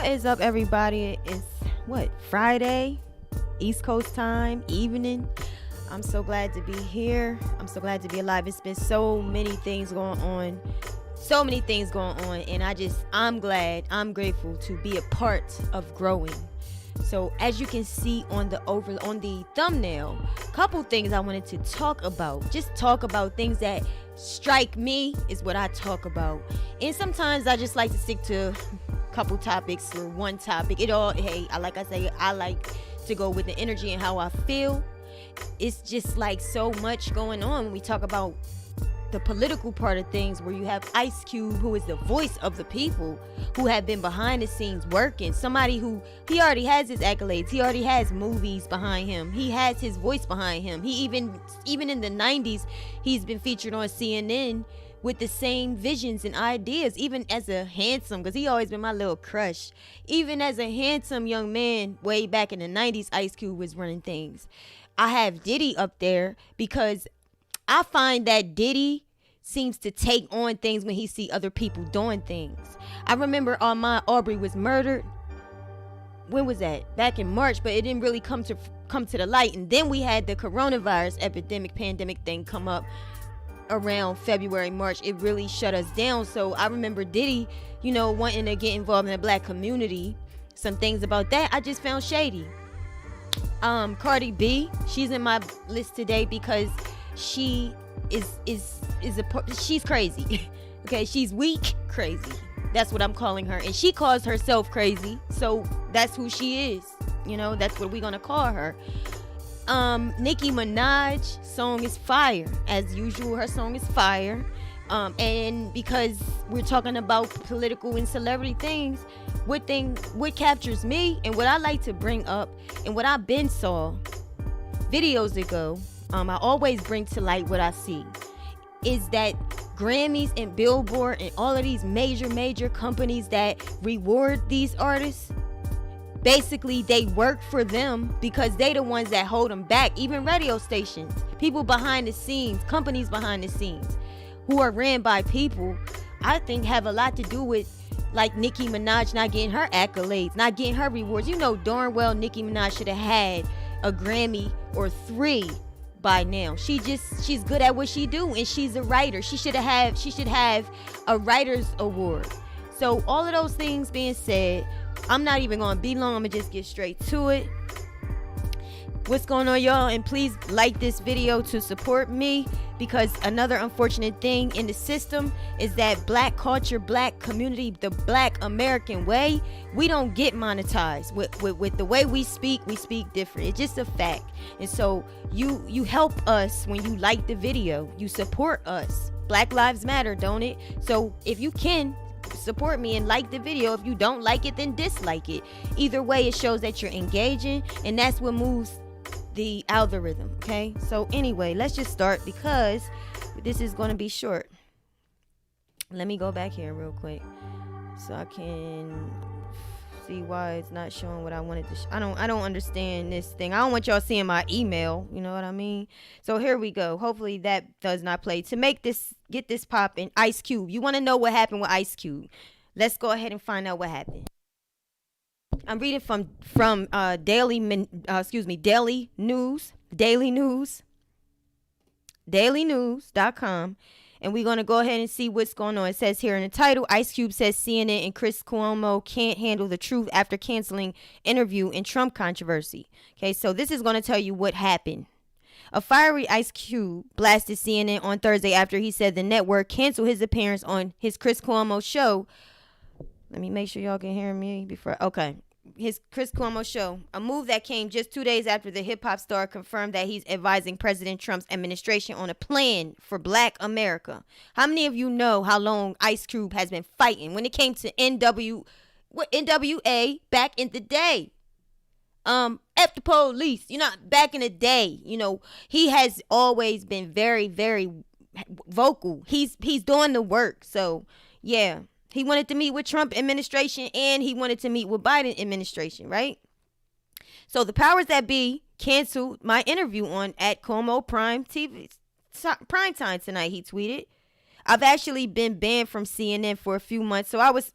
is up, everybody? It's Friday, East Coast time, evening. I'm so glad to be here. I'm so glad to be alive. It's been so many things going on. And I'm glad, I'm grateful to be a part of growing. So as you can see on the thumbnail, a couple things I wanted to talk about. Just talk about things that strike me is what I talk about. And sometimes I just like to stick to a couple topics or one topic. I like to go with the energy and how I feel. It's just like so much going on when we talk about the political part of things, where you have Ice Cube, who is the voice of the people, who have been behind the scenes working. Somebody who, he already has his accolades, he already has movies behind him, he has his voice behind him. He even in the 90s, he's been featured on CNN with the same visions and ideas, even as a handsome, because he always been my little crush, even as a handsome young man way back in the 90s, Ice Cube was running things. I have Diddy up there because I find that Diddy seems to take on things when he see other people doing things. I remember Ahmaud Arbery was murdered. When was that? Back in March, but it didn't really come to the light. And then we had the coronavirus pandemic thing come up around February, March. It really shut us down. So I remember Diddy, wanting to get involved in the black community. Some things about that I just found shady. Cardi B, she's in my list today because she she's crazy. Okay, she's weak crazy. That's what I'm calling her, and she calls herself crazy, so that's who she is. That's what we're gonna call her. Nicki Minaj song is fire. As usual, her song is fire. And because we're talking about political and celebrity things, what captures me and what I like to bring up and what I've been saw videos ago, I always bring to light what I see, is that Grammys and Billboard and all of these major companies that reward these artists, basically they work for them because they the ones that hold them back. Even radio stations, people behind the scenes, companies behind the scenes who are ran by people, I think have a lot to do with, like, Nicki Minaj not getting her accolades, not getting her rewards. Darn well Nicki Minaj should have had a Grammy or 3 by now. She's good at what she do, and she's a writer. She should have a writer's award. So all of those things being said, I'm not even gonna be long. I'm gonna just get straight to it. What's going on, y'all? And please like this video to support me, because another unfortunate thing in the system is that black culture, black community, the black American way, we don't get monetized. With the way we speak different. It's just a fact. And so you help us when you like the video. You support us. Black Lives Matter, don't it? So if you can, support me and like the video. If you don't like it, then dislike it. Either way, it shows that you're engaging, and that's what moves the algorithm. Okay, so anyway, let's just start because this is going to be short. Let me go back here real quick so I can see why it's not showing what I wanted to I don't understand this thing. I don't want y'all seeing my email, you know what I mean? So here we go. Hopefully that does not play. To get this popping, Ice Cube. You want to know what happened with Ice Cube? Let's go ahead and find out what happened. I'm reading from Daily News.com, and we're going to go ahead and see what's going on. It says here in the title, Ice Cube says CNN and Chris Cuomo can't handle the truth after canceling interview in Trump controversy. Okay, so this is going to tell you what happened. A fiery Ice Cube blasted CNN on Thursday after he said the network canceled his appearance on his Chris Cuomo show. Let me make sure y'all can hear me before. Okay. His Chris Cuomo show, a move that came just 2 days after the hip-hop star confirmed that he's advising President Trump's administration on a plan for black America. How many of you know how long Ice Cube has been fighting when it came to NWA back in the day? F the police, back in the day, he has always been very, very vocal. He's doing the work. So yeah. He wanted to meet with Trump administration, and he wanted to meet with Biden administration, right? So the powers that be canceled my interview at Cuomo Prime TV, Prime Time tonight, he tweeted. I've actually been banned from CNN for a few months, so I was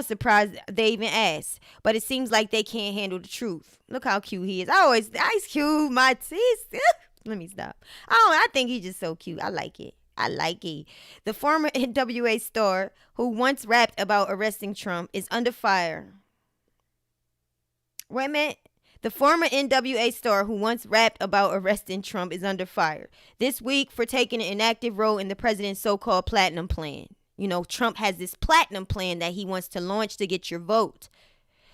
surprised they even asked. But it seems like they can't handle the truth. Look how cute he is. I always Ice Cube, my teeth. Let me stop. I think he's just so cute. I like it. The former NWA star who once rapped about arresting Trump is under fire. Wait a minute. The former NWA star who once rapped about arresting Trump is under fire this week for taking an active role in the president's so-called platinum plan. You know, Trump has this platinum plan that he wants to launch to get your vote.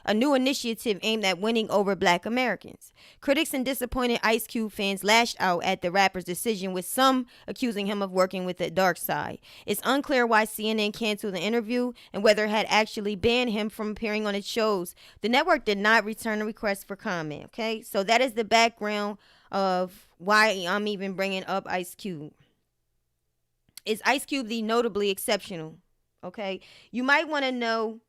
A new initiative aimed at winning over black Americans. Critics and disappointed Ice Cube fans lashed out at the rapper's decision, with some accusing him of working with the dark side. It's unclear why CNN canceled the interview and whether it had actually banned him from appearing on its shows. The network did not return a request for comment, okay? So that is the background of why I'm even bringing up Ice Cube. Is Ice Cube the notably exceptional? Okay? You might want to know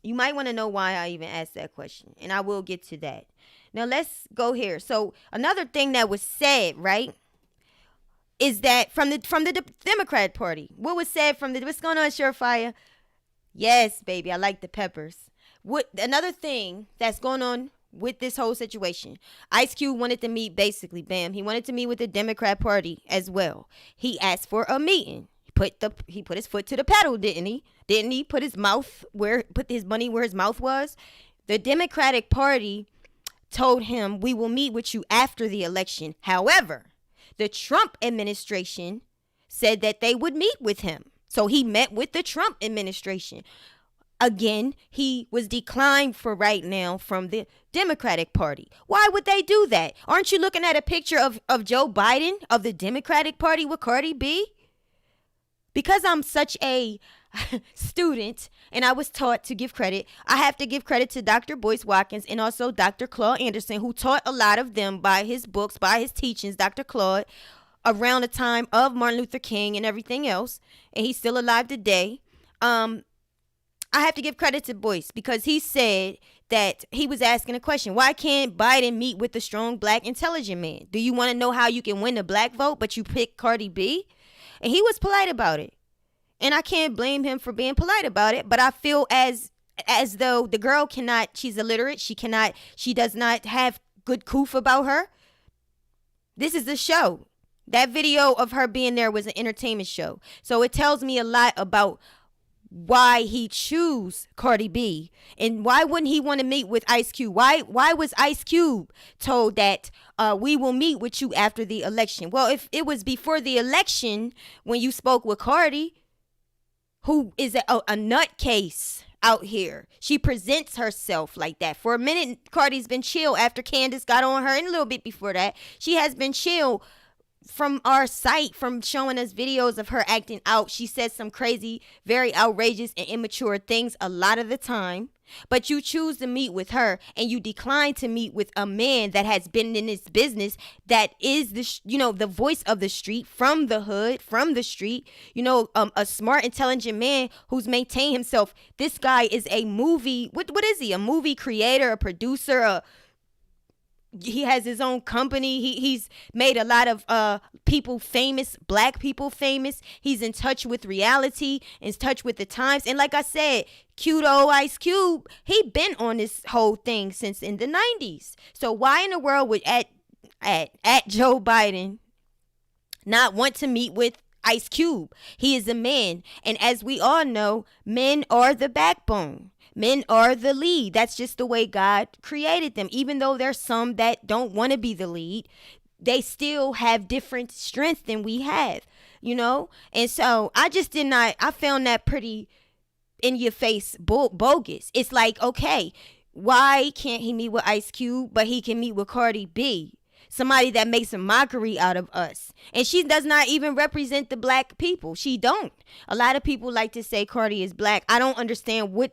why I even asked that question, and I will get to that. Now let's go here. So another thing that was said, right, is that from the Democrat Party. What was said from what's going on, Surefire? Yes, baby, I like the peppers. Another thing that's going on with this whole situation, Ice Cube wanted to meet, basically, bam, he wanted to meet with the Democrat Party as well. He asked for a meeting. He put his foot to the pedal, didn't he? Didn't he put his money where his mouth was? The Democratic Party told him, we will meet with you after the election. However, the Trump administration said that they would meet with him. So he met with the Trump administration. Again, he was declined for right now from the Democratic Party. Why would they do that? Aren't you looking at a picture of Joe Biden of the Democratic Party with Cardi B? Because I'm such a student and I was taught to give credit, I have to give credit to Dr. Boyce Watkins and also Dr. Claude Anderson, who taught a lot of them by his books, by his teachings. Dr. Claude, around the time of Martin Luther King and everything else, and he's still alive today. I have to give credit to Boyce because he said that he was asking a question. Why can't Biden meet with a strong black intelligent man? Do you want to know how you can win the black vote, but you pick Cardi B? And he was polite about it. And I can't blame him for being polite about it. But I feel as though the girl cannot, she's illiterate. She does not have good coof about her. This is a show. That video of her being there was an entertainment show. So it tells me a lot about why he choose Cardi B and why wouldn't he want to meet with Ice Cube? Why was Ice Cube told that we will meet with you after the election? Well, if it was before the election when you spoke with Cardi, who is a nutcase out here. She presents herself like that. For a minute, Cardi's been chill after Candace got on her, and a little bit before that. She has been chill from our site, from showing us videos of her acting out. She says some crazy, very outrageous and immature things a lot of the time. But you choose to meet with her and you decline to meet with a man that has been in this business, that is the voice of the street, from the hood, from the street, a smart, intelligent man who's maintained himself. This guy is a movie. What is he? A movie creator, a producer, he has his own company. He's made a lot of people famous, black people famous. He's in touch with reality, in touch with the times. And like I said, cute old Ice Cube, he been on this whole thing since in the 90s. So why in the world would at Joe Biden not want to meet with Ice Cube? He is a man. And as we all know, men are the backbone. Men are the lead. That's just the way God created them. Even though there's some that don't want to be the lead, they still have different strength than we have, And so I found that pretty in your face bogus. It's like, okay, why can't he meet with Ice Cube, but he can meet with Cardi B? Somebody that makes a mockery out of us. And she does not even represent the black people. She don't. A lot of people like to say Cardi is black. I don't understand why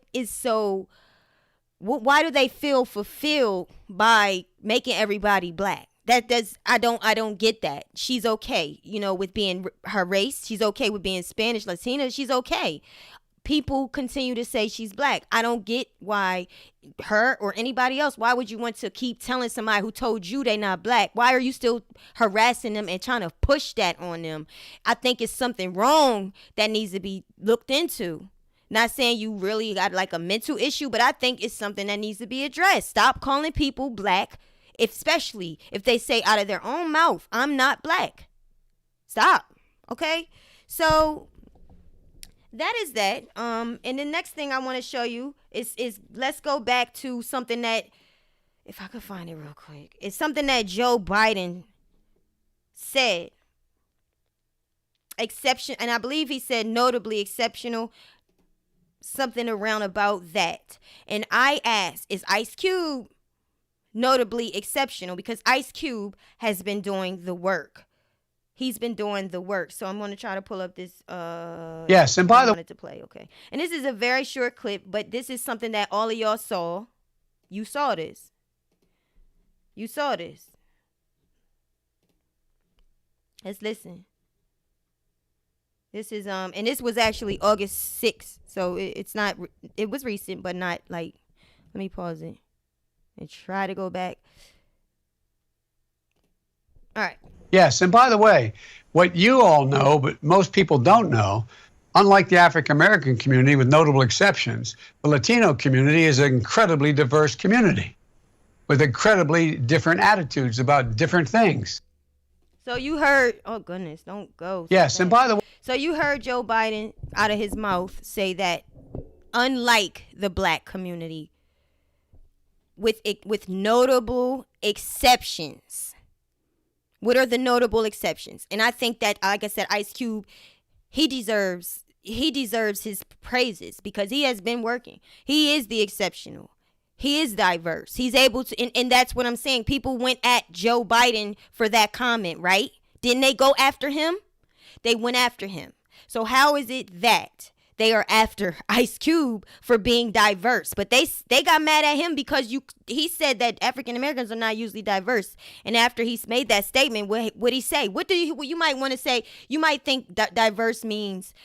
do they feel fulfilled by making everybody black? I don't get that. She's okay, with being her race. She's okay with being Spanish, Latina. She's okay. people continue to say she's black. I don't get why her or anybody else, why would you want to keep telling somebody who told you they not black? Why are you still harassing them and trying to push that on them? I think it's something wrong that needs to be looked into. Not saying you really got like a mental issue, but I think it's something that needs to be addressed. Stop calling people black, especially if they say out of their own mouth, I'm not black. Stop. Okay? So that is that. And the next thing I want to show you is let's go back to something that, if I could find it real quick, it's something that Joe Biden said. Exception, and I believe he said notably exceptional, something around about that. And I asked, is Ice Cube notably exceptional? Because Ice Cube has been doing the work. He's been doing the work. So I'm going to try to pull up this. Yes, and by the way, to play. Okay. And this is a very short clip, but this is something that all of y'all saw. You saw this. You saw this. Let's listen. This is and this was actually August 6th. So it's not, it was recent, but not like, let me pause it and try to go back. All right. yes, and by the way, what you all know, but most people don't know, unlike the African American community, with notable exceptions, the Latino community is an incredibly diverse community with incredibly different attitudes about different things. So you heard, oh goodness, don't go. Yes, and by the way, so you heard Joe Biden out of his mouth say that unlike the black community, with notable exceptions. What are the notable exceptions? And I think that, like I said, Ice Cube, he deserves his praises because he has been working. He is the exceptional. He is diverse. He's able to, and that's what I'm saying. People went at Joe Biden for that comment, right? Didn't they go after him? They went after him. So how is it that they are after Ice Cube for being diverse? But they got mad at him because he said that African Americans are not usually diverse. And after he's made that statement, what he say? What you might want to say? You might think that diverse means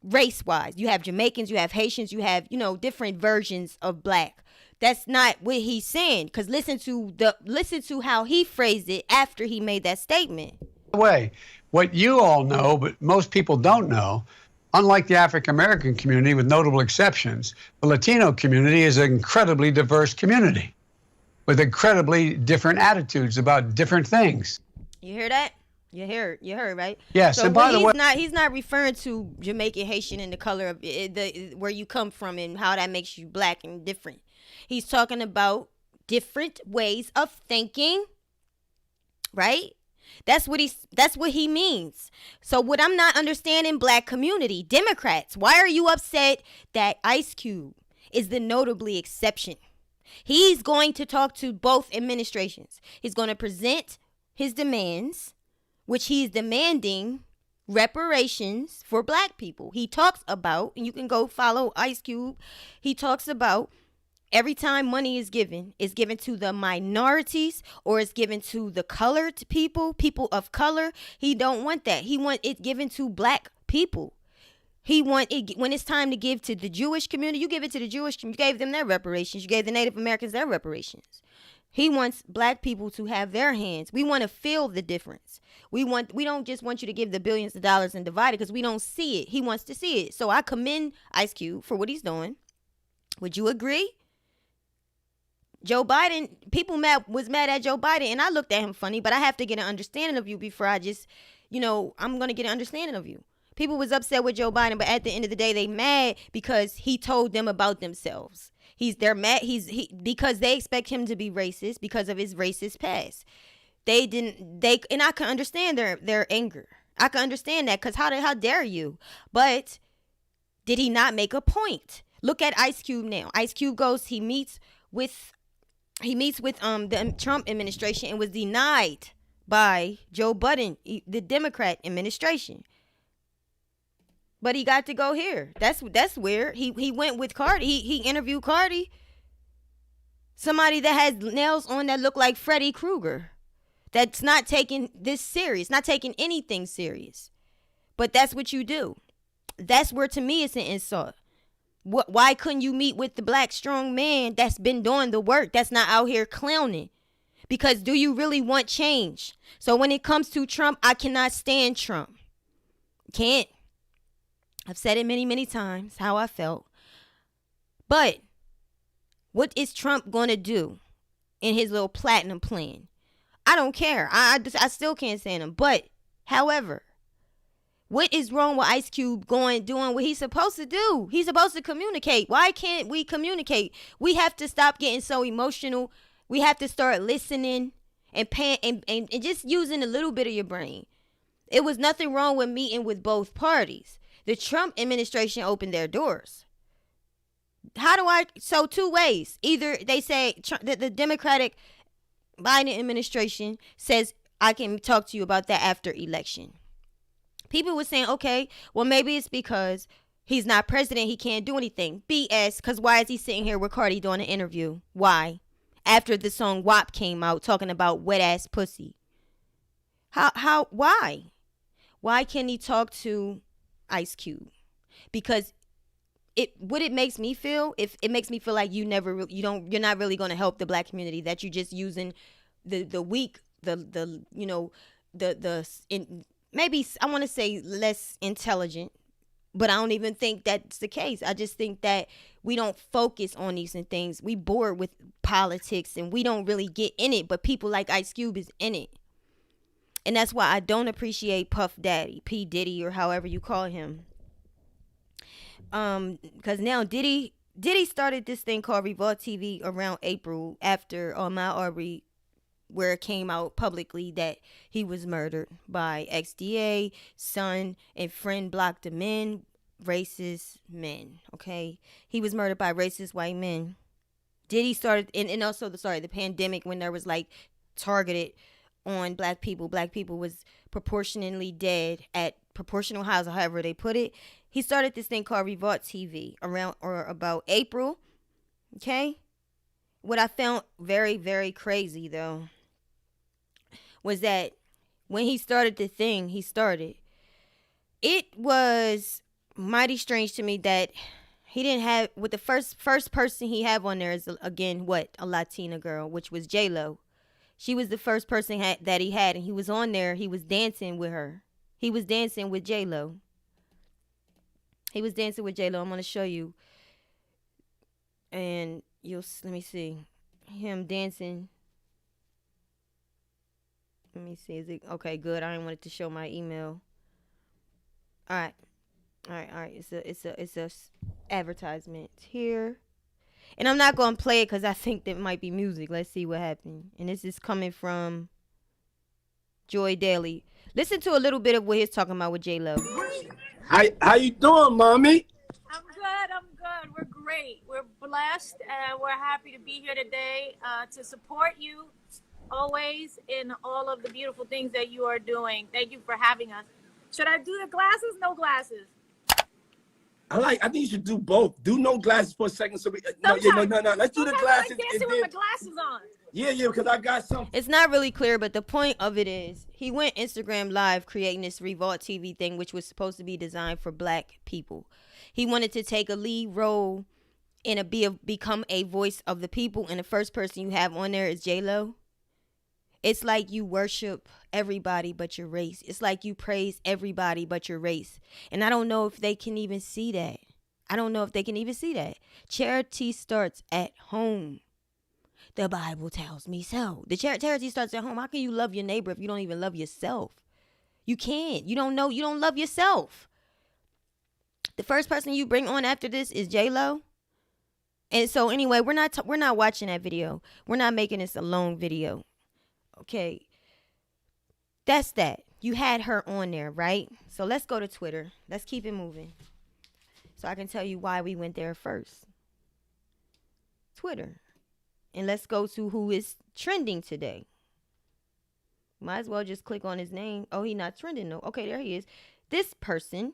race-wise. You have Jamaicans, you have Haitians, you have, different versions of black. That's not what he's saying, because listen to how he phrased it after he made that statement. by the way, what you all know, but most people don't know, unlike the African American community, with notable exceptions, the Latino community is an incredibly diverse community with incredibly different attitudes about different things. You hear that? You heard, right? Yes, so and by the way, he's not referring to Jamaican, Haitian, and the color of where you come from and how that makes you black and different. He's talking about different ways of thinking, right? That's what he means. So what I'm not understanding, black community, Democrats, why are you upset that Ice Cube is the notably exception? He's going to talk to both administrations. He's going to present his demands, which he's demanding reparations for black people. He talks about, and you can go follow Ice Cube, he talks about every time money is given, it's given to the minorities or it's given to the colored people of color. He don't want that. He want it given to black people. He want it when it's time to give to the Jewish community. You give it to the Jewish community. You gave them their reparations. You gave the Native Americans their reparations. He wants black people to have their hands. We want to feel the difference. We don't just want you to give the billions of dollars and divide it because we don't see it. He wants to see it. So I commend Ice Cube for what he's doing. Would you agree? Joe Biden, people was mad at Joe Biden, and I looked at him funny, but I have to get an understanding of you before I just, I'm going to get an understanding of you. People was upset with Joe Biden, but at the end of the day, they mad because he told them about themselves. They're mad because they expect him to be racist because of his racist past. And I can understand their anger. I can understand that because how dare you? But did he not make a point? Look at Ice Cube now. Ice Cube he meets with the Trump administration and was denied by Joe Biden, the Democrat administration. But he got to go here. That's weird. He went with Cardi. He interviewed Cardi. Somebody that has nails on that look like Freddy Krueger. That's not taking this serious. Not taking anything serious. But that's what you do. That's where, to me, it's an insult. Why couldn't you meet with the black strong man that's been doing the work, that's not out here clowning? Because do you really want change? So when it comes to Trump, I cannot stand Trump. Can't. I've said it many, many times how I felt. But what is Trump going to do in his little platinum plan? I don't care. I still can't stand him. But, however, what is wrong with Ice Cube doing what he's supposed to do? He's supposed to communicate. Why can't we communicate? We have to stop getting so emotional. We have to start listening and just using a little bit of your brain. It was nothing wrong with meeting with both parties. The Trump administration opened their doors. So two ways. Either they say that the Democratic Biden administration says, I can talk to you about that after election. People were saying, okay, well, maybe it's because he's not president. He can't do anything. BS, because why is he sitting here with Cardi doing an interview? Why? After the song WAP came out talking about wet ass pussy. Why? Why can't he talk to Ice Cube? Because what it makes me feel, if it makes me feel like you're not really going to help the black community, that you're just using the weak, maybe I want to say less intelligent, but I don't even think that's the case. I just think that we don't focus on these things. We bored with politics and we don't really get in it, but people like Ice Cube is in it. And that's why I don't appreciate Puff Daddy, P. Diddy, or however you call him. Because now Diddy started this thing called Revolt TV around April after Ahmaud Arbery, where it came out publicly that he was murdered by XDA, son, and friend blocked the men, racist men, okay? He was murdered by racist white men. Diddy started, and also the pandemic, when there was like targeted on black people. Black people was proportionally dead at proportional highs, however they put it. He started this thing called Revolt TV around or about April, okay? What I found very, very crazy, though, was that when he started the thing, it was mighty strange to me that he didn't have, with the first person he had on there is, again, a Latina girl, which was J-Lo. She was the first person that he had, and he was on there. He was dancing with her. He was dancing with J-Lo. I'm going to show you. And let me see. Him dancing. Let me see. Is it okay? Good. I didn't want it to show my email. All right. It's a advertisement here, and I'm not gonna play it because I think that might be music. Let's see what happened. And this is coming from Joy Daily. Listen to a little bit of what he's talking about with J-Lo. How you doing, mommy? I'm good. We're great. We're blessed, and we're happy to be here today to support you always in all of the beautiful things that you are doing. Thank you for having us. Should I do the glasses? No glasses. I think you should do both. Do no glasses for a second. No. Let's do the glasses. I like dancing with my glasses on. Yeah, because I got some. It's not really clear, but the point of it is he went Instagram Live creating this Revolt TV thing, which was supposed to be designed for black people. He wanted to take a lead role and become a voice of the people, and the first person you have on there is J-Lo. It's like you worship everybody but your race. It's like you praise everybody but your race. And I don't know if they can even see that. Charity starts at home. The Bible tells me so. The charity starts at home. How can you love your neighbor if you don't even love yourself? You can't. You don't love yourself. The first person you bring on after this is J-Lo. And so anyway, we're not watching that video. We're not making this a long video. Okay, that's that. You had her on there, right? So let's go to Twitter. Let's keep it moving so I can tell you why we went there first. Twitter. And let's go to who is trending today. Might as well just click on his name. Oh, he's not trending, though. Okay, there he is. This person,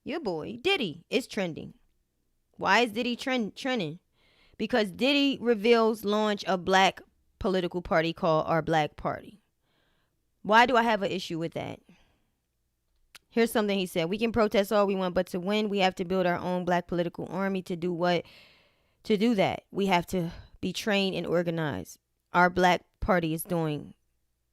your boy, Diddy, is trending. Why is Diddy trending? Because Diddy reveals launch of black political party called Our Black Party. Why do I have an issue with that? Here's something he said. We can protest all we want, but to win, we have to build our own black political army. To do what? To do that, we have to be trained and organized. Our black party is doing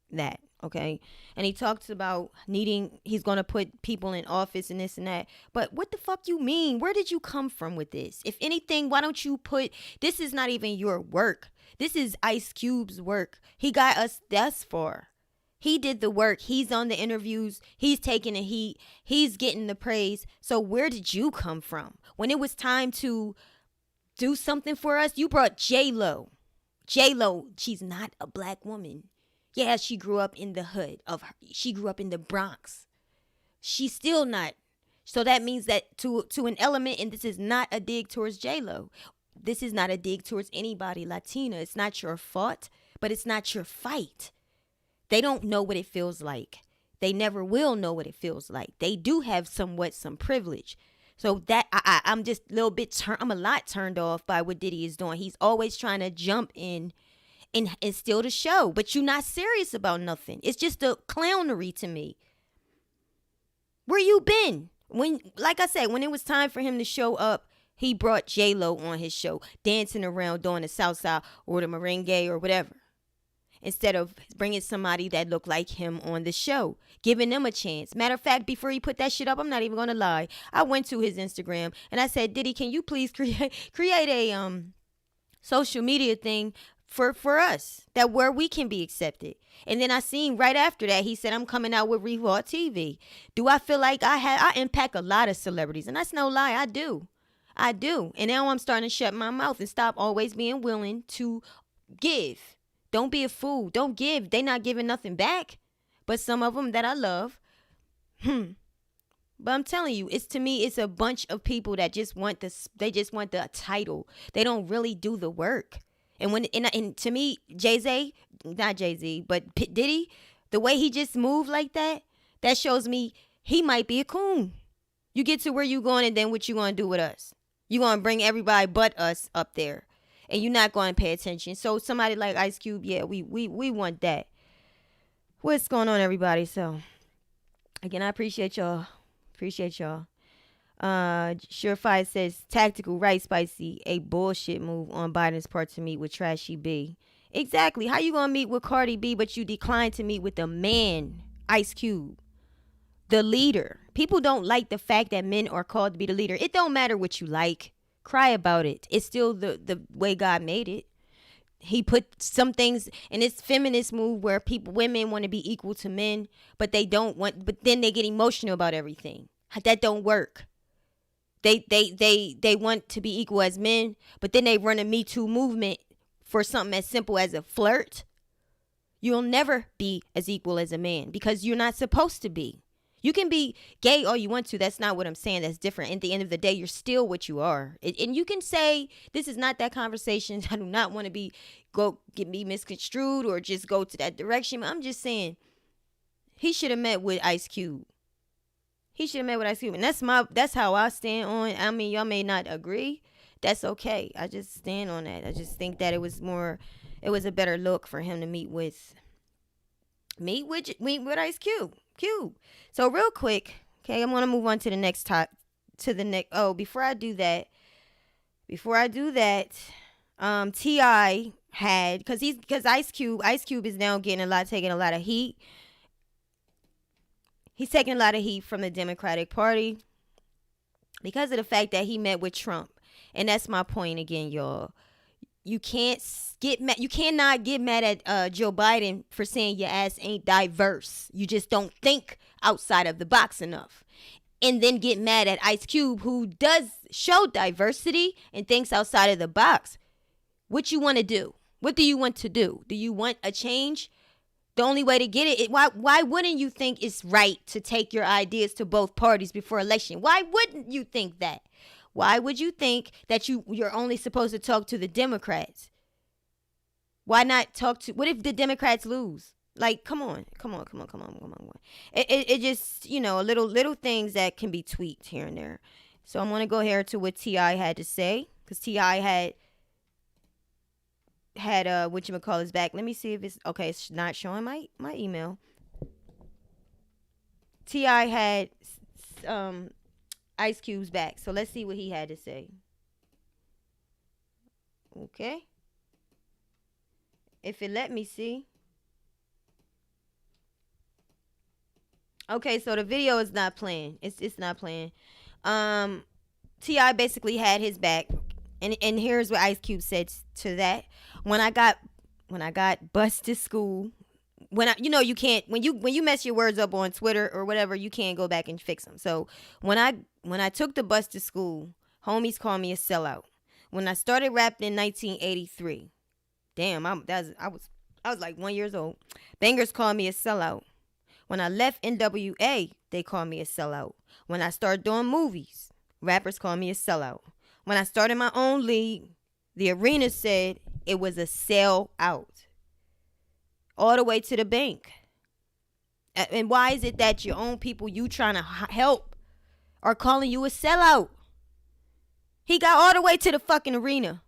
that, okay? And he talks about he's going to put people in office and this and that. But what the fuck you mean? Where did you come from with this? If anything, why don't you this is not even your work. This is Ice Cube's work. He got us thus far. He did the work. He's on the interviews. He's taking the heat. He's getting the praise. So where did you come from? When it was time to do something for us, you brought J-Lo. J-Lo, she's not a black woman. Yeah, she grew up in the hood she grew up in the Bronx. She's still not. So that means that to an element, and this is not a dig towards J-Lo. This is not a dig towards anybody Latina. It's not your fault, but it's not your fight. They don't know what it feels like. They never will know what it feels like. They do have some privilege. So that I'm just a little bit I'm a lot turned off by what Diddy is doing. He's always trying to jump in and steal the show, but you're not serious about nothing. It's just a clownery to me. Where you been? Like I said, when it was time for him to show up, he brought J-Lo on his show, dancing around doing the Southside or the merengue or whatever, instead of bringing somebody that looked like him on the show, giving them a chance. Matter of fact, before he put that shit up, I'm not even going to lie. I went to his Instagram and I said, Diddy, can you please create a social media thing for us that where we can be accepted? And then I seen right after that, he said, I'm coming out with Revolt TV. Do I feel like I impact a lot of celebrities? And that's no lie. I do. And now I'm starting to shut my mouth and stop always being willing to give. Don't be a fool. Don't give. They not giving nothing back. But some of them that I love. But I'm telling you, to me, it's a bunch of people that just want the title. They don't really do the work. And to me, not Jay-Z, but Diddy, the way he just moved like that shows me he might be a coon. You get to where you going, and then what you going to do with us? You going to bring everybody but us up there. And you're not going to pay attention. So somebody like Ice Cube, yeah, we want that. What's going on, everybody? So, again, I appreciate y'all. Surefire says, tactical, right, Spicy, a bullshit move on Biden's part to meet with Trashy B. Exactly. How you going to meet with Cardi B, but you decline to meet with the man, Ice Cube, the leader? People don't like the fact that men are called to be the leader. It don't matter what you like. Cry about it. It's still the way God made it. He put some things in this feminist move where women want to be equal to men, but they don't want, but then they get emotional about everything. That don't work. They want to be equal as men, but then they run a Me Too movement for something as simple as a flirt. You'll never be as equal as a man because you're not supposed to be. You can be gay all you want to. That's not what I'm saying. That's different. At the end of the day, you're still what you are. And you can say, this is not that conversation. I do not want to be misconstrued or just go to that direction. I'm just saying, he should have met with Ice Cube. And that's how I stand on. I mean, y'all may not agree. That's okay. I just stand on that. I just think that it was a better look for him to meet with Ice Cube. So real quick, okay, I'm gonna move on to the next before I do that, T.I. had, because Ice Cube is now taking a lot of heat. He's taking a lot of heat from the Democratic Party because of the fact that he met with Trump. And that's my point again, y'all. You can't get mad. You cannot get mad at Joe Biden for saying your ass ain't diverse. You just don't think outside of the box enough. And then get mad at Ice Cube, who does show diversity and thinks outside of the box. What you want to do? What do you want to do? Do you want a change? The only way to get it, why wouldn't you think it's right to take your ideas to both parties before election? Why wouldn't you think that? Why would you think that you're only supposed to talk to the Democrats? Why not what if the Democrats lose? Like, come on. It just, little things that can be tweaked here and there. So I'm going to go here to what T.I. had to say, because T.I. had whatchamacallit's back. Let me see if it's okay. It's not showing my email. T.I. had Ice Cube's back. So let's see what he had to say. Okay. If it let me see. Okay, so the video is not playing. It's not playing. T.I. basically had his back. And here's what Ice Cube said to that. When I got bused to school, you can't when you mess your words up on Twitter or whatever, you can't go back and fix them. So when I took the bus to school, homies called me a sellout. When I started rapping in 1983, damn, I was like 1 year old. Bangers called me a sellout. When I left NWA, they called me a sellout. When I started doing movies, rappers called me a sellout. When I started my own league, the arena said it was a sellout. All the way to the bank. And why is it that your own people you trying to help are calling you a sellout? He got all the way to the fucking arena.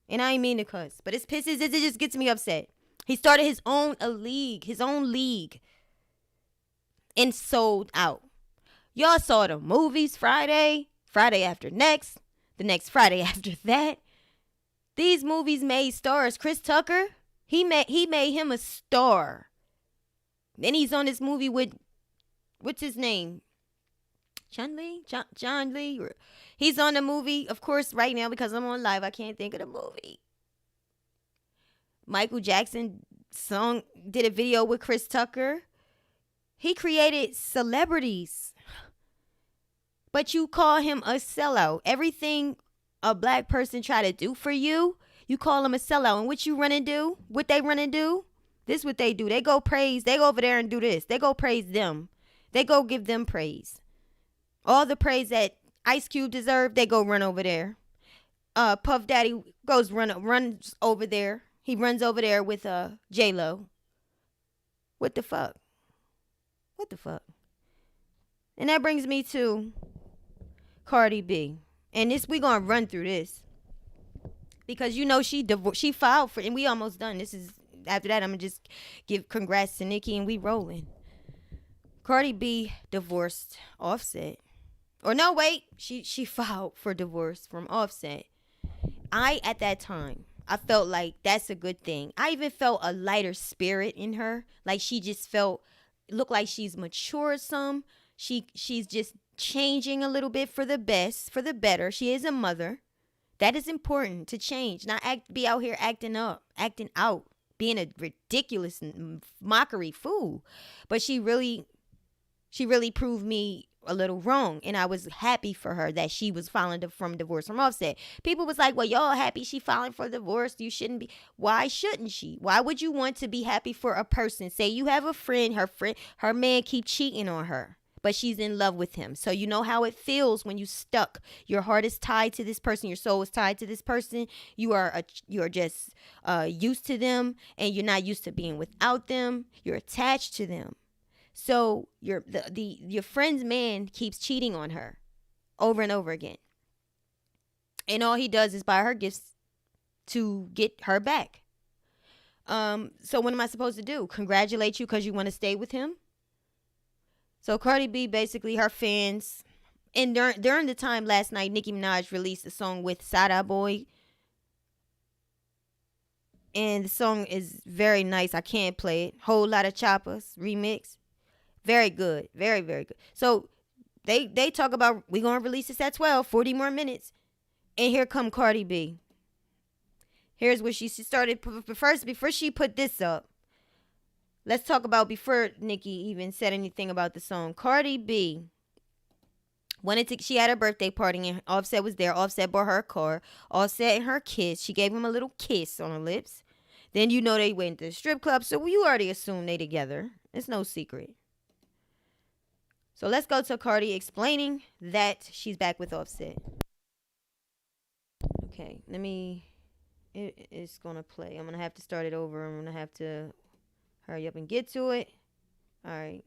And I ain't mean to cuss, but it just gets me upset. He started his own league. And sold out. Y'all saw the movies Friday after next, the next Friday after that. These movies made stars. Chris Tucker, he made him a star. Then he's on this movie with, what's his name? John Lee. He's on the movie, of course, right now because I'm on live. I can't think of the movie. Michael Jackson did a video with Chris Tucker. He created celebrities. But you call him a sellout. Everything a black person try to do for you, you call them a sellout. And what you run and do? What they run and do? This what they do. They go praise. They go over there and do this. They go praise them. They go give them praise. All the praise that Ice Cube deserved, they go run over there. Puff Daddy runs over there. He runs over there with J-Lo. What the fuck? What the fuck? And that brings me to Cardi B. And we gonna run through this. Because she filed for, and we almost done. After that, I'm gonna just give congrats to Nicki and we rolling. Cardi B divorced Offset. Or no, wait, she filed for divorce from Offset. At that time, I felt like that's a good thing. I even felt a lighter spirit in her. Like she just looked like she's matured some. She's just changing a little bit for the best, for the better. She is a mother. That is important to change. Not be out here acting out, being a ridiculous mockery fool. But she really proved me a little wrong, and I was happy for her that she was filing from divorce from Offset. People was like, well, y'all happy she filing for divorce? You shouldn't be. Why shouldn't she? Why would you want to be happy for a person? Say you have a friend, her man keep cheating on her, but she's in love with him. So you know how it feels when you stuck. Your heart is tied to this person. Your soul is tied to this person. You're just used to them, and you're not used to being without them. You're attached to them. So your friend's man keeps cheating on her over and over again. And all he does is buy her gifts to get her back. So what am I supposed to do? Congratulate you because you want to stay with him? So Cardi B, basically her fans, and during the time last night, Nicki Minaj released a song with Sada Boy. And the song is very nice. I can't play it. Whole Lot of Choppers remix. Very good. Very, very good. So they talk about we going to release this at 12, 40 more minutes. And here come Cardi B. Here's what she started. First, before she put this up, let's talk about before Nicki even said anything about the song. Cardi B she had her birthday party and Offset was there. Offset bought her a car. Offset and her kiss. She gave him a little kiss on her lips. Then they went to the strip club. So you already assume they together. It's no secret. So let's go to Cardi explaining that she's back with Offset. Okay, it's going to play. I'm going to have to start it over. I'm going to have to hurry up and get to it. All right.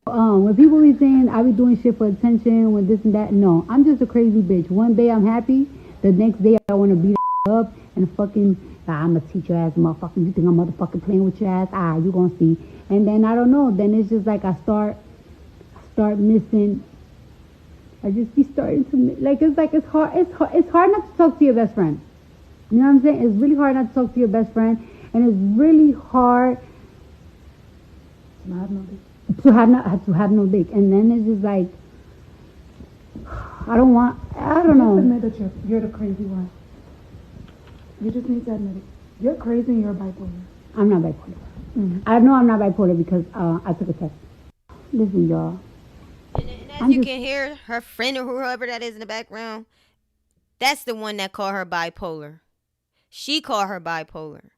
When people be saying I be doing shit for attention, when this and that, no, I'm just a crazy bitch. One day I'm happy, the next day I want to beat up and fucking Like, I'm gonna teach your ass, motherfucker. You think I'm motherfucking playing with your ass? You gonna see. And then I don't know. Then it's just like I start missing. I just be starting to like. It's like it's hard. It's hard not to talk to your best friend. You know what I'm saying? It's really hard not to talk to your best friend, and it's really hard to have no dick. To have no dick, and then it's just like I don't know. Just admit that you're the crazy one. You just need to admit it. You're crazy and you're bipolar. I'm not bipolar. I know I'm not bipolar because I took a test. Listen, y'all. And as you can hear, her friend or whoever that is in the background, that's the one that called her bipolar. She called her bipolar.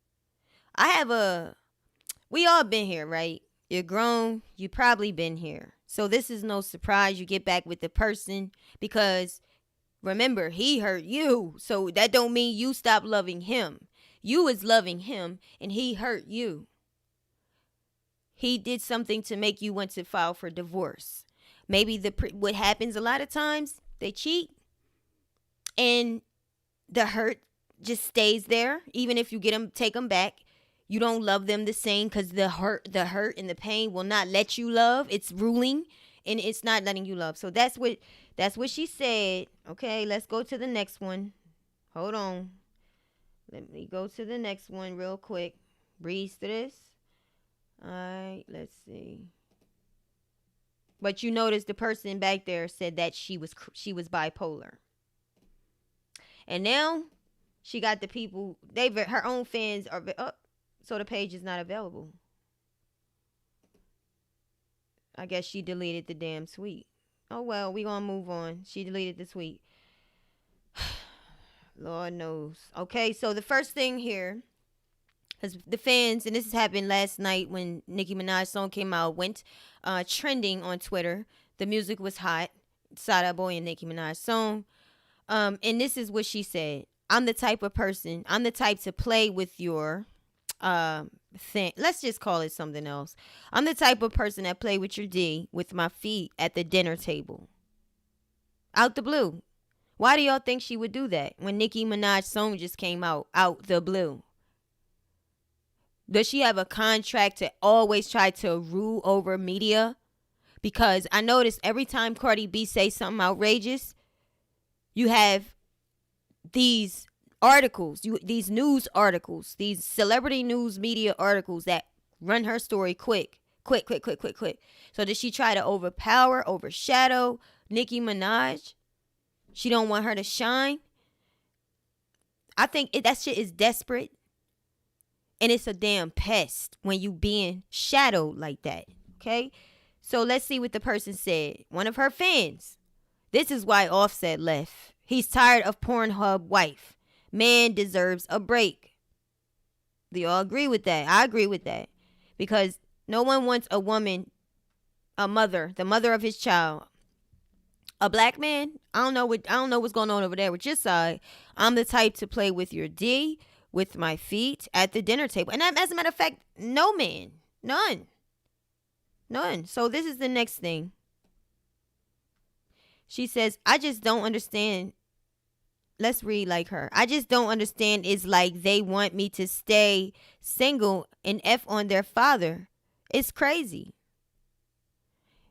We all been here, right? You're grown. You probably been here. So this is no surprise you get back with the person because remember, he hurt you. So that don't mean you stop loving him. You is loving him and he hurt you. He did something to make you want to file for divorce. Maybe what happens a lot of times, they cheat and the hurt just stays there. Even if you take them back, you don't love them the same because the hurt and the pain will not let you love. It's ruling and it's not letting you love. So that's what she said. Okay, let's go to the next one. Hold on. Let me go to the next one real quick. Breeze through this. All right, let's see. But you notice the person back there said that she was bipolar. And now she got the people, her own fans are up. So the page is not available. I guess she deleted the damn tweet. Oh well, we gonna move on. She deleted the tweet. Lord knows. Okay, so the first thing here, because the fans, and this has happened last night when Nicki Minaj's song came out, went trending on Twitter. The music was hot. Sada Boy and Nicki Minaj's song. And this is what she said. I'm the type to play with your thing. Let's just call it something else. I'm the type of person that play with your D with my feet at the dinner table. Out the blue. Why do y'all think she would do that when Nicki Minaj's song just came out the blue? Does she have a contract to always try to rule over media? Because I noticed every time Cardi B says something outrageous, you have these articles, these news articles, these celebrity news media articles that run her story quick. So does she try to overshadow Nicki Minaj? She don't want her to shine. I think that shit is desperate. And it's a damn pest when you being shadowed like that. Okay? So let's see what the person said. One of her fans. This is why Offset left. He's tired of Pornhub wife. Man deserves a break. Do y'all agree with that? I agree with that. Because no one wants a woman, the mother of his child. A black man, I don't know what's going on over there with your side. I'm the type to play with your D, with my feet at the dinner table. And as a matter of fact, no man. None. So this is the next thing. She says, I just don't understand. Let's read like her. I just don't understand. It's like they want me to stay single and F on their father. It's crazy.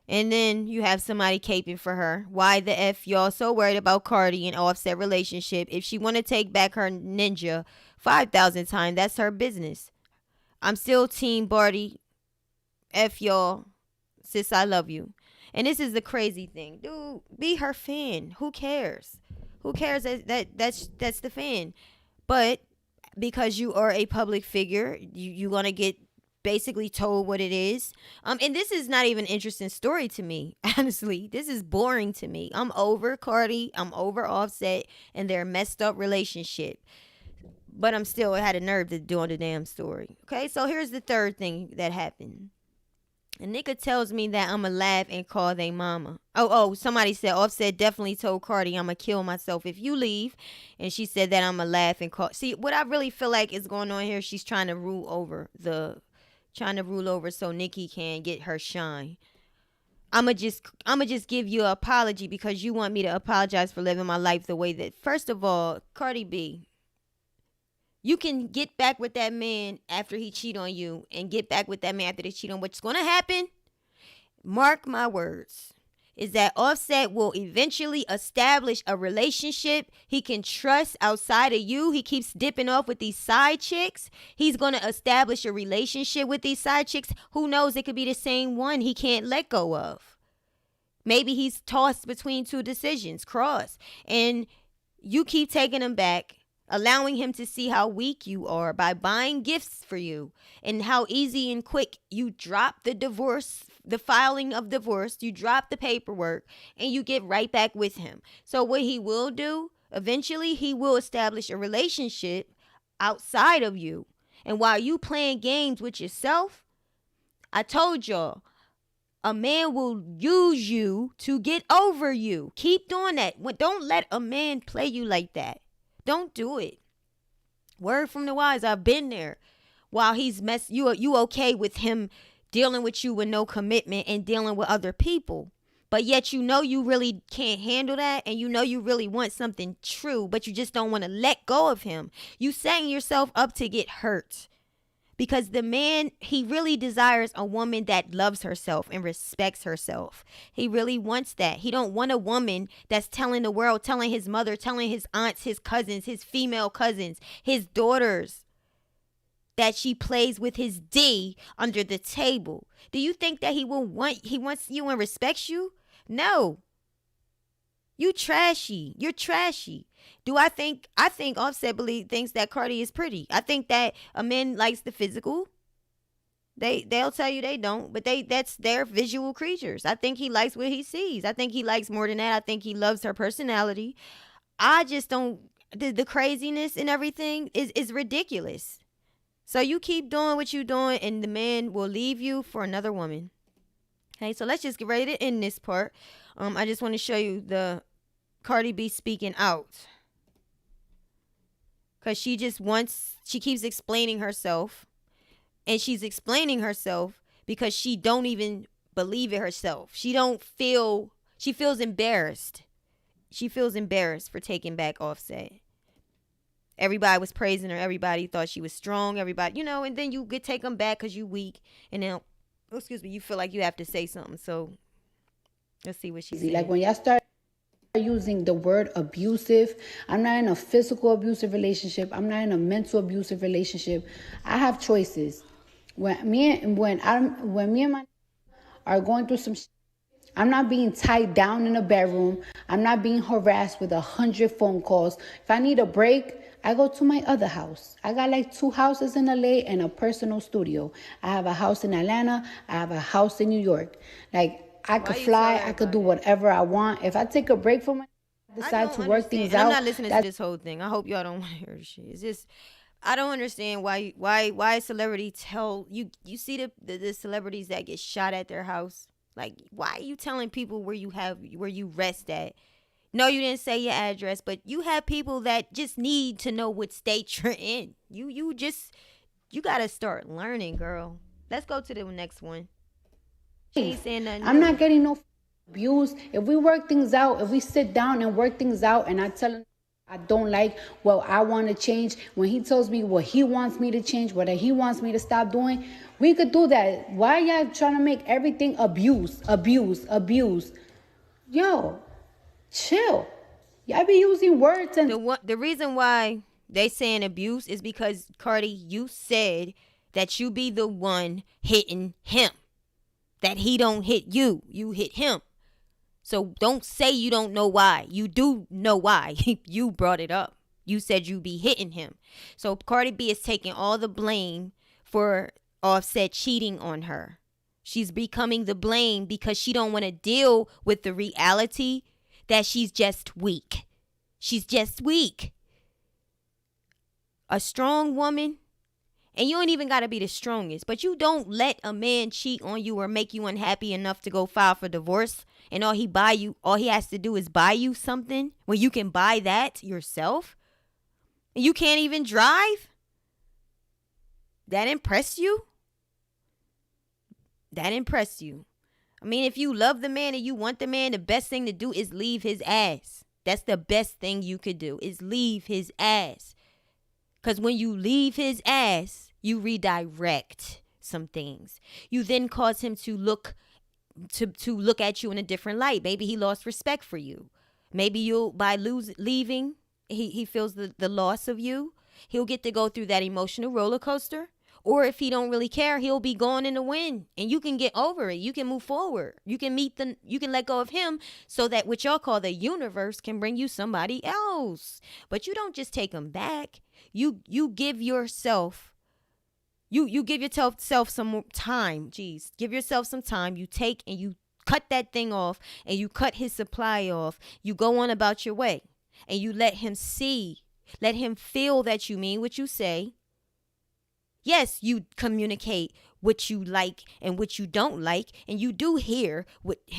And then you have somebody caping for her. Why the F y'all so worried about Cardi and Offset relationship? If she want to take back her ninja 5,000 times, that's her business. I'm still team Barty. F y'all. Sis, I love you. And this is the crazy thing. Dude, be her fan. Who cares? Who cares that's the fan? But because you are a public figure, you're going to get basically told what it is. And this is not even an interesting story to me. Honestly, this is boring to me. I'm over Cardi. I'm over Offset and their messed up relationship. But I had a nerve to do on the damn story. Okay, so here's the third thing that happened. A nigga tells me that I'ma laugh and call they mama. Oh, somebody said Offset definitely told Cardi I'ma kill myself if you leave. And she said that I'ma laugh and call. See, what I really feel like is going on here, she's trying to rule over so Nicki can get her shine. I'ma just give you an apology because you want me to apologize for living my life the way that. First of all, Cardi B, You can get back with that man after he cheat on you and get back with that man after they cheat on. What's going to happen, mark my words, is that Offset will eventually establish a relationship he can trust outside of you. He keeps dipping off with these side chicks. He's going to establish a relationship with these side chicks. Who knows? It could be the same one he can't let go of. Maybe he's tossed between two decisions, cross. And you keep taking him back, allowing him to see how weak you are by buying gifts for you and how easy and quick you drop the divorce, the filing of divorce, you drop the paperwork, and you get right back with him. So what he will do, eventually he will establish a relationship outside of you. And while you playing games with yourself, I told y'all, a man will use you to get over you. Keep doing that. Don't let a man play you like that. Don't do it. Word from the wise, I've been there. While he's you okay with him dealing with you with no commitment and dealing with other people. But yet you know you really can't handle that, and you know you really want something true, but you just don't want to let go of him. You setting yourself up to get hurt. Because the man, he really desires a woman that loves herself and respects herself. He really wants that. He don't want a woman that's telling the world, telling his mother, telling his aunts, his cousins, his female cousins, his daughters, that she plays with his D under the table. Do you think that he wants you and respects you? No. You trashy. You're trashy. I think Offset thinks that Cardi is pretty. I think that a man likes the physical. They'll tell you they don't, but that's their visual creatures. I think he likes what he sees. I think he likes more than that. I think he loves her personality. I just don't. The craziness and everything is ridiculous. So you keep doing what you're doing, and the man will leave you for another woman. Okay, so let's just get ready to end this part. I just want to show you the Cardi B speaking out. Because she keeps explaining herself. And she's explaining herself because she don't even believe it herself. She feels embarrassed. She feels embarrassed for taking back Offset. Everybody was praising her. Everybody thought she was strong. Everybody, and then you could take them back because you weak. And then, you feel like you have to say something. So let's see what she said. Like when y'all start using the word abusive, I'm not in a physical abusive relationship. I'm not in a mental abusive relationship. I have choices. When me and my are going through some I'm not being tied down in a bedroom. I'm not being harassed with 100 phone calls. If I need a break, I go to my other house. I got like 2 houses in LA and a personal studio. I have a house in Atlanta. I have a house in New York. Like, I could fly. I could do whatever I want. If I take a break from it, decide to work things out. I'm not listening to this whole thing. I hope y'all don't want to hear shit. It's just, I don't understand why celebrity tell you. You see the celebrities that get shot at their house. Like, why are you telling people where you rest at? No, you didn't say your address, but you have people that just need to know what state you're in. You gotta start learning, girl. Let's go to the next one. She ain't saying nothing. I'm not getting no abuse. If we work things out, if we sit down and work things out, and I tell him I don't like what I want to change, when he tells me what he wants me to change, what he wants me to stop doing, we could do that. Why y'all trying to make everything abuse? Yo, chill. Y'all be using words and the reason why they saying abuse is because, Cardi, you said that you be the one hitting him. That he don't hit you. You hit him. So don't say you don't know why. You do know why. You brought it up. You said you be hitting him. So Cardi B is taking all the blame for Offset cheating on her. She's becoming the blame because she don't want to deal with the reality that she's just weak. She's just weak. A strong woman, and you don't even got to be the strongest, but you don't let a man cheat on you or make you unhappy enough to go file for divorce, and all he has to do is buy you something when you can buy that yourself. And you can't even drive? That impressed you? That impressed you. I mean, if you love the man and you want the man, the best thing to do is leave his ass. That's the best thing you could do, is leave his ass. Because when you leave his ass, you redirect some things. You then cause him to look at you in a different light. Maybe he lost respect for you. Maybe you'll by leaving, he feels the loss of you. He'll get to go through that emotional roller coaster. Or if he don't really care, he'll be gone in the wind, and you can get over it. You can move forward. You can let go of him, so that what y'all call the universe can bring you somebody else. But you don't just take him back. You give yourself. You give yourself some more time. Jeez, give yourself some time. You take and you cut that thing off, and you cut his supply off. You go on about your way, and you let him see, let him feel that you mean what you say. Yes, you communicate what you like and what you don't like, and you do hear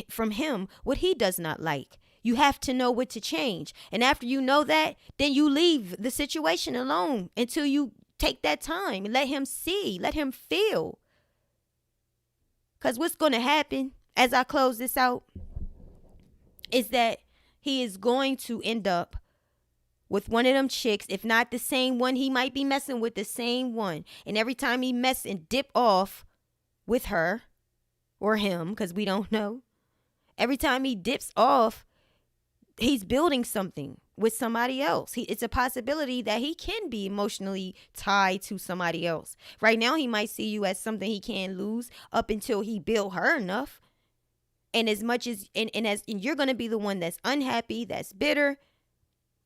from him what he does not like. You have to know what to change. And after you know that, then you leave the situation alone until you take that time and let him see, let him feel. Because what's going to happen as I close this out is that he is going to end up with one of them chicks, if not the same one. He might be messing with the same one. And every time he mess and dip off with her or him, because we don't know, every time he dips off, he's building something with somebody else. It's a possibility that he can be emotionally tied to somebody else. Right now, he might see you as something he can't lose up until he build her enough. And as much as, and you're going to be the one that's unhappy, that's bitter.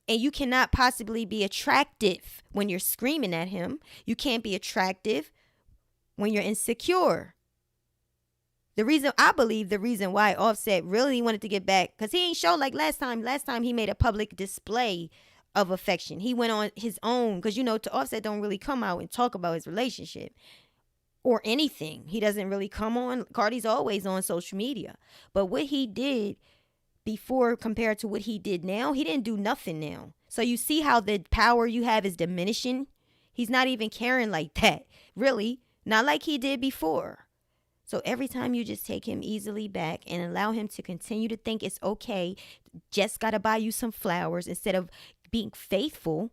And you cannot possibly be attractive when you're screaming at him. You can't be attractive when you're insecure. I believe the reason why Offset really wanted to get back, because he ain't show like last time. Last time he made a public display of affection. He went on his own, because to Offset don't really come out and talk about his relationship or anything. He doesn't really come on. Cardi's always on social media. But what he did before compared to what he did now, he didn't do nothing now. So you see how the power you have is diminishing. He's not even caring like that, really, not like he did before. So every time you just take him easily back and allow him to continue to think it's okay, just gotta buy you some flowers instead of being faithful.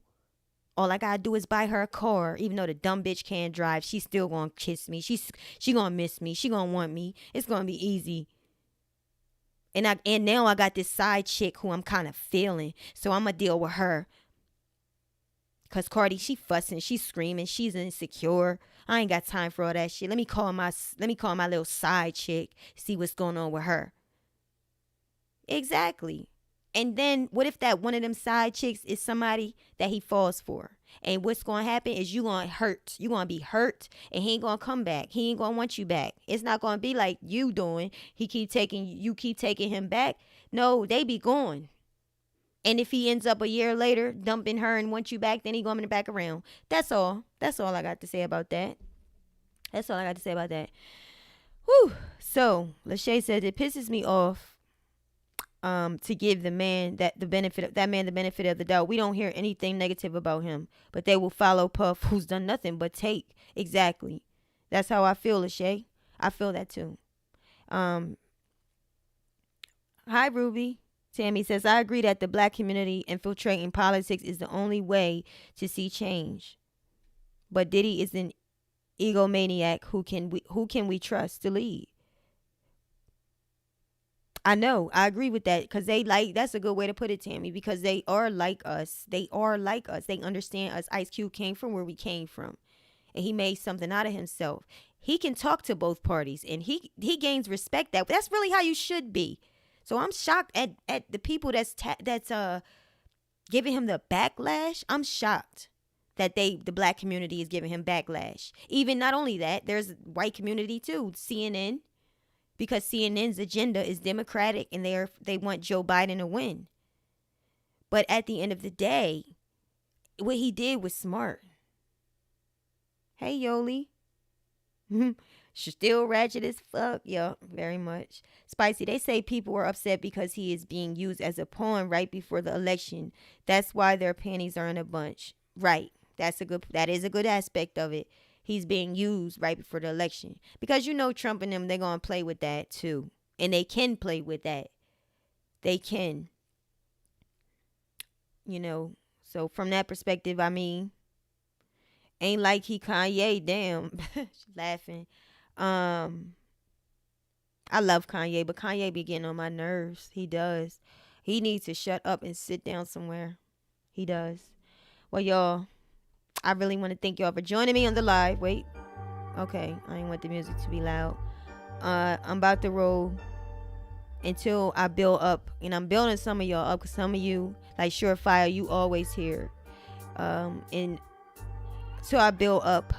All I gotta do is buy her a car, even though the dumb bitch can't drive. She's still gonna kiss me. She gonna miss me. She gonna want me. It's gonna be easy. And now I got this side chick who I'm kind of feeling. So I'm going to deal with her. Because Cardi, she fussing, she's screaming, she's insecure. I ain't got time for all that shit. Let me call my little side chick, see what's going on with her. Exactly. And then what if that one of them side chicks is somebody that he falls for? And what's going to happen is you going to hurt. You going to be hurt, and he ain't going to come back. He ain't going to want you back. It's not going to be like you doing. You keep taking him back. No, they be gone. And if he ends up a year later dumping her and wants you back, then he coming back around. That's all. That's all I got to say about that. Whew. So, Lachey says it pisses me off to give the man the benefit of the doubt. We don't hear anything negative about him, but they will follow Puff, who's done nothing but take. Exactly. That's how I feel, Lachey. I feel that too. Hi, Ruby. Tammy says, I agree that the black community infiltrating politics is the only way to see change. But Diddy is an egomaniac who can we trust to lead? I know. I agree with that, because that's a good way to put it, Tammy, because they are like us. They understand us. Ice Cube came from where we came from, and he made something out of himself. He can talk to both parties, and he gains respect. That's really how you should be. So I'm shocked at the people that's giving him the backlash. I'm shocked that the black community is giving him backlash. Even not only that, there's white community too, CNN. Because CNN's agenda is Democratic, and they want Joe Biden to win. But at the end of the day, what he did was smart. Hey, Yoli. Still ratchet as fuck. Yup, very much. Spicy, they say people are upset because he is being used as a pawn right before the election. That's why their panties are in a bunch. Right. That is a good aspect of it. He's being used right before the election. Because Trump and them, they're going to play with that too. And they can play with that. They can. So from that perspective, I mean, Ain't like he Kanye. Damn. She laughing. I love Kanye, but Kanye be getting on my nerves. He does. He needs to shut up and sit down somewhere. He does. Well, y'all, I really want to thank y'all for joining me on the live. Wait. Okay. I didn't want the music to be loud. I'm about to roll until I build up. And I'm building some of y'all up because some of you, like Surefire, you always here. And till I build up,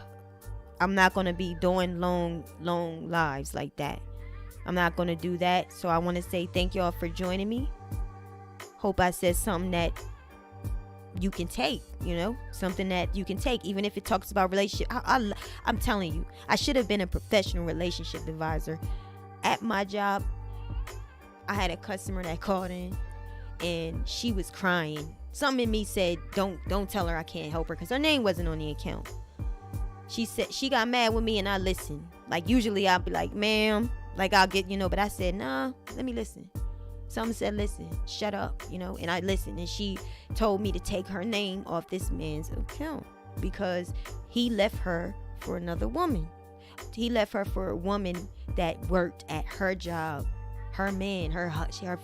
I'm not going to be doing long lives like that. I'm not going to do that. So I want to say thank y'all for joining me. Hope I said something that you can take, something that you can take, even if it talks about relationship. I'm telling you, I should have been a professional relationship advisor. At my job, I had a customer that called in and she was crying. Something in me said, don't tell her I can't help her, because her name wasn't on the account. She said she got mad with me and I listened. Like usually I'll be like, ma'am, like I'll get, but I said, nah, let me listen. Someone said, listen, shut up, and I listened. And she told me to take her name off this man's account because he left her for another woman. He left her for a woman that worked at her job. Her man, her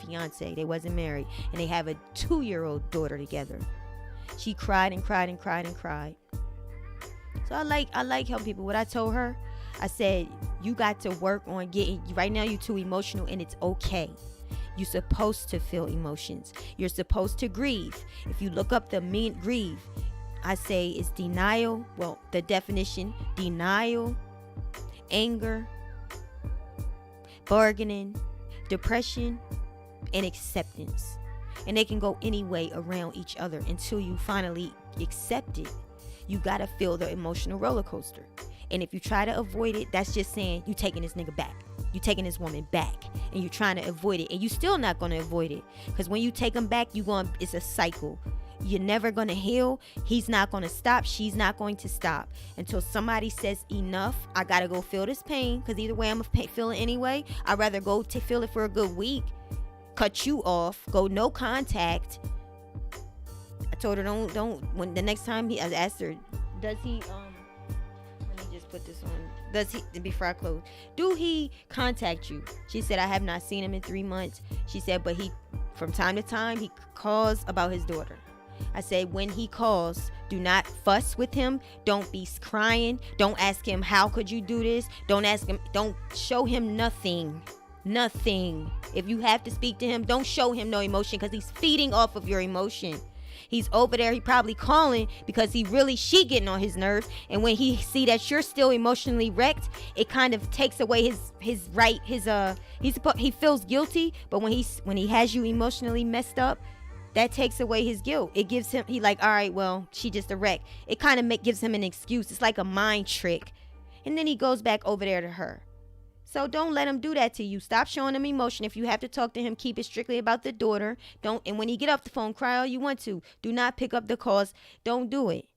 fiance, they wasn't married. And they have a 2-year-old daughter together. She cried and cried and cried and cried. So I like helping people. What I told her, I said, you got to work on getting, right now you're too emotional and it's okay. You're supposed to feel emotions. You're supposed to grieve. If you look up the mean grieve, I say it's denial. Well, the definition, denial, anger, bargaining, depression, and acceptance. And they can go any way around each other until you finally accept it. You got to feel the emotional roller coaster. And if you try to avoid it, that's just saying you taking this nigga back. You taking this woman back. And you trying to avoid it. And you still not going to avoid it. Because when you take him back, it's a cycle. You're never going to heal. He's not going to stop. She's not going to stop. Until somebody says enough, I got to go feel this pain. Because either way, I'm going to feel it anyway. I'd rather go to feel it for a good week. Cut you off. Go no contact. I told her don't when the next time I asked her, does he let me just put this on. Does he, before I close, do he contact you? She said, I have not seen him in 3 months. She said, but he, from time to time, he calls about his daughter. I said, when he calls, do not fuss with him. Don't be crying. Don't ask him, how could you do this? Don't show him nothing. Nothing. If you have to speak to him, don't show him no emotion, because he's feeding off of your emotion. He's over there, he probably calling because she getting on his nerves. And when he see that you're still emotionally wrecked, it kind of takes away his right, he feels guilty. But when he has you emotionally messed up, that takes away his guilt. It gives him, he like, all right, well, she just a wreck. It kind of gives him an excuse. It's like a mind trick. And then he goes back over there to her. So don't let him do that to you. Stop showing him emotion. If you have to talk to him, keep it strictly about the daughter. And when he get off the phone, cry all you want to. Do not pick up the calls. Don't do it.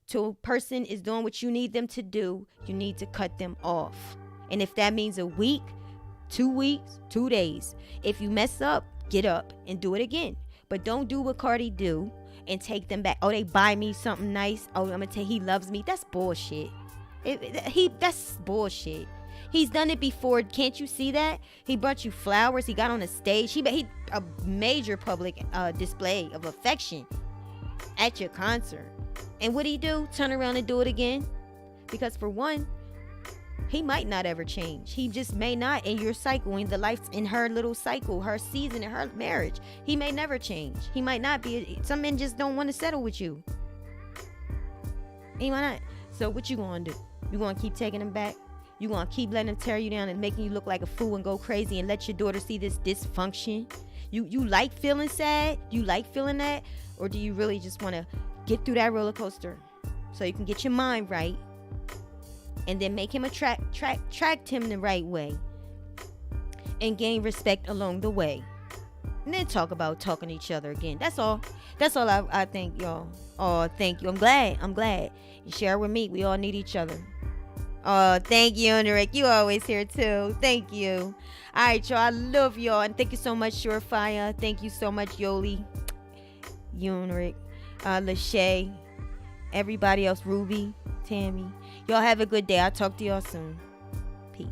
Till a person is doing what you need them to do, you need to cut them off. And if that means a week, 2 weeks, 2 days, if you mess up, get up and do it again. But don't do what Cardi do and take them back. Oh, they buy me something nice. Oh, I'm gonna tell he loves me. That's bullshit. That's bullshit. He's done it before. Can't you see that? He brought you flowers. He got on a stage. He a major public display of affection at your concert. And what'd he do? Turn around and do it again? Because for one, he might not ever change. He just may not in your cycle, in the life, in her little cycle, her season, in her marriage. He may never change. He might not be. Some men just don't want to settle with you. He might not. So what you gonna do? You gonna keep taking him back? You gonna keep letting him tear you down and making you look like a fool and go crazy and let your daughter see this dysfunction? You like feeling sad? You like feeling that? Or do you really just want to get through that roller coaster so you can get your mind right and then make him attract him the right way and gain respect along the way? And then talk about talking to each other again. That's all I think, y'all. Oh, thank you. I'm glad you share with me. We all need each other. Oh, thank you, Rick. You always here too. Thank you. All right, y'all. I love y'all. And thank you so much, Surefire. Thank you so much, Yoli, Unrick, Lachey, everybody else, Ruby, Tammy. Y'all have a good day. I'll talk to y'all soon. Peace.